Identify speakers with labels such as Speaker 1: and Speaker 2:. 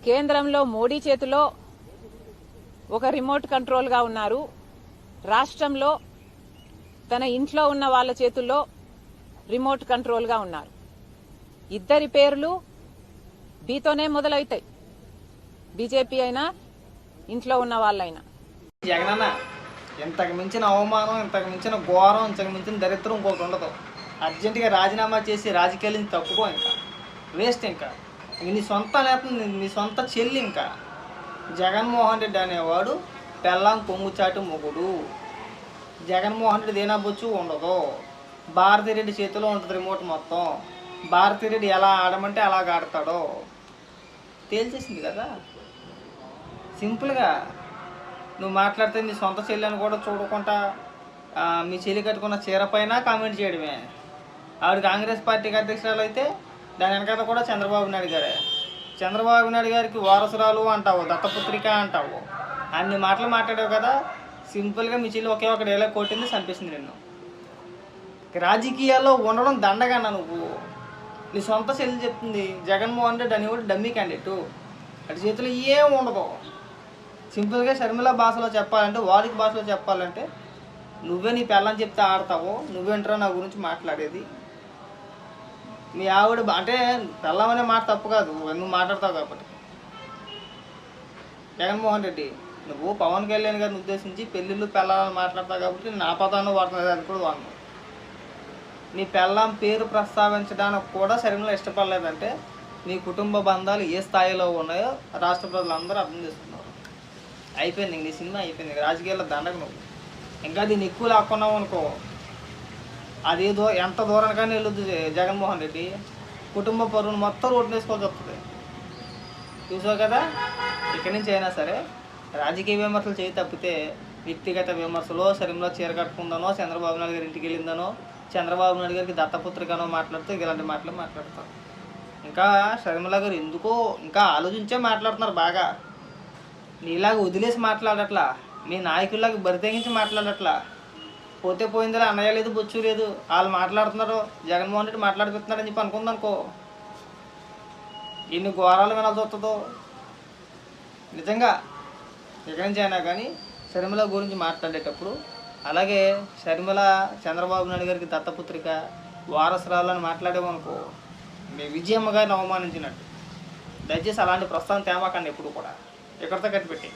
Speaker 1: కేంద్రంలో మోడీ చేతిలో ఒక రిమోట్ కంట్రోల్గా ఉన్నారు. రాష్ట్రంలో తన ఇంట్లో ఉన్న వాళ్ళ చేతుల్లో రిమోట్ కంట్రోల్గా ఉన్నారు. ఇద్దరి పేర్లు బీతోనే మొదలవుతాయి. బీజేపీ అయినా ఇంట్లో ఉన్న వాళ్ళైనా.
Speaker 2: జగనన్న ఇంతకు మించిన అవమానం, ఇంతకు మించిన ఘోరం, ఇంతకు మించిన దరిద్రం ఇంకోటి ఉండదు. అర్జెంటుగా రాజీనామా చేసి రాజకీయాల నుంచి తప్పుకో. ఇంకా వేస్ట్. ఇంకా నీ సొంత నేత, నీ సొంత చెల్లి. ఇంకా జగన్మోహన్ రెడ్డి అనేవాడు పెళ్ళాం కొంగుచాటు మొగుడు. జగన్మోహన్ రెడ్డి దేనాబొచ్చు ఉండదు. భారతిరెడ్డి చేతిలో ఉంటుంది రిమోట్ మొత్తం. భారతిరెడ్డి ఎలా ఆడమంటే అలాగ ఆడతాడో తేల్చేసింది కదా. సింపుల్గా నువ్వు మాట్లాడితే నీ సొంత చెల్లిని కూడా చూడకుండా మీ చెల్లి కట్టుకున్న చీర పైన కామెంట్ చేయడమే. ఆవిడ కాంగ్రెస్ పార్టీకి అధ్యక్షురాలు అయితే దాని వెనకాల కూడా చంద్రబాబు నాయుడు గారే. చంద్రబాబు నాయుడు గారికి వారసురాలు అంటావు, దత్తపుత్రిక అంటావు, అన్ని మాటలు మాట్లాడావు కదా. సింపుల్గా మీ చెల్లి ఒకే ఒక డైలాగ్ కొట్టింది, చంపేసింది నిన్ను. రాజకీయాల్లో ఉండడం దండగన్నా నువ్వు. నీ సొంత చెల్లి చెప్తుంది జగన్మోహన్ రెడ్డి అనేవాడు డమ్మీ క్యాండిడేటు, అటు చేతిలో ఏం ఉండదు. సింపుల్గా షర్మిల భాషలో చెప్పాలంటే, వారికి భాషలో చెప్పాలంటే, నువ్వే నీ పెళ్ళని చెప్తే ఆడతావు, నువ్వేంట్రా నా గురించి మాట్లాడేది. మీ ఆవిడ అంటే పెళ్ళమనే మాట తప్పు కాదు, నువ్వు మాట్లాడతావు కాబట్టి. జగన్మోహన్ రెడ్డి నువ్వు పవన్ కళ్యాణ్ గారిని ఉద్దేశించి పెళ్ళిళ్ళు పెళ్ళాలని మాట్లాడతావు కాబట్టి నేను ఆ పదాన్ని వాడుతున్నది, అది కూడా వాడను. నీ పెళ్ళాం పేరు ప్రస్తావించడానికి కూడా షర్మిల ఇష్టపడలేదంటే నీ కుటుంబ బంధాలు ఏ స్థాయిలో ఉన్నాయో రాష్ట్ర ప్రజలందరూ అర్థం చేసుకున్నారు. అయిపోయింది, నీ సినిమా అయిపోయింది. రాజకీయాల్లో దండగ నువ్వు. ఇంకా దీన్ని ఎక్కువ లాక్కున్నావు అనుకో, అదేదో ఎంత దూరానికైనా వెళ్ళొద్దు. జగన్మోహన్ రెడ్డి కుటుంబ పరువును మొత్తం రోడ్డు వేసుకోవాల్సి వస్తుంది. చూసావు కదా. ఇక్కడి నుంచి అయినా సరే రాజకీయ విమర్శలు చేయి తప్పితే వ్యక్తిగత విమర్శలో షర్మిల చీర కట్టుకుందనో, చంద్రబాబు నాయుడు గారి ఇంటికి వెళ్ళిందనో, చంద్రబాబు నాయుడు గారికి దత్తపుత్రికనో మాట్లాడుతూ ఇలాంటి మాటలు మాట్లాడతారు. ఇంకా షర్మిల గారు ఎందుకో ఇంకా ఆలోచించే మాట్లాడుతున్నారు బాగా. నీలాగా వదిలేసి మాట్లాడట్లా, మీ నాయకుల్లాగా బరితెగించి మాట్లాడట్లా. పోతే పోయిందిలా, అన్నయ్య లేదు బొచ్చు లేదు, వాళ్ళు మాట్లాడుతున్నారు, జగన్మోహన్ రెడ్డి మాట్లాడిపోతున్నారని చెప్పి అనుకుందనుకో, ఎన్ని ఘోరాలు వినాల్సి వస్తుందో. నిజంగా ఎక్కడి నుంచి అయినా కానీ షర్మిల గురించి మాట్లాడేటప్పుడు అలాగే షర్మిల చంద్రబాబు నాయుడు గారికి దత్తపుత్రిక, వారసురాలని మాట్లాడేమనుకో మీ విజయమ్మ గారిని అవమానించినట్టు. దయచేసి అలాంటి ప్రస్తావన తేమాకండి ఎప్పుడు కూడా. ఎక్కడితో కట్టిపెట్టి.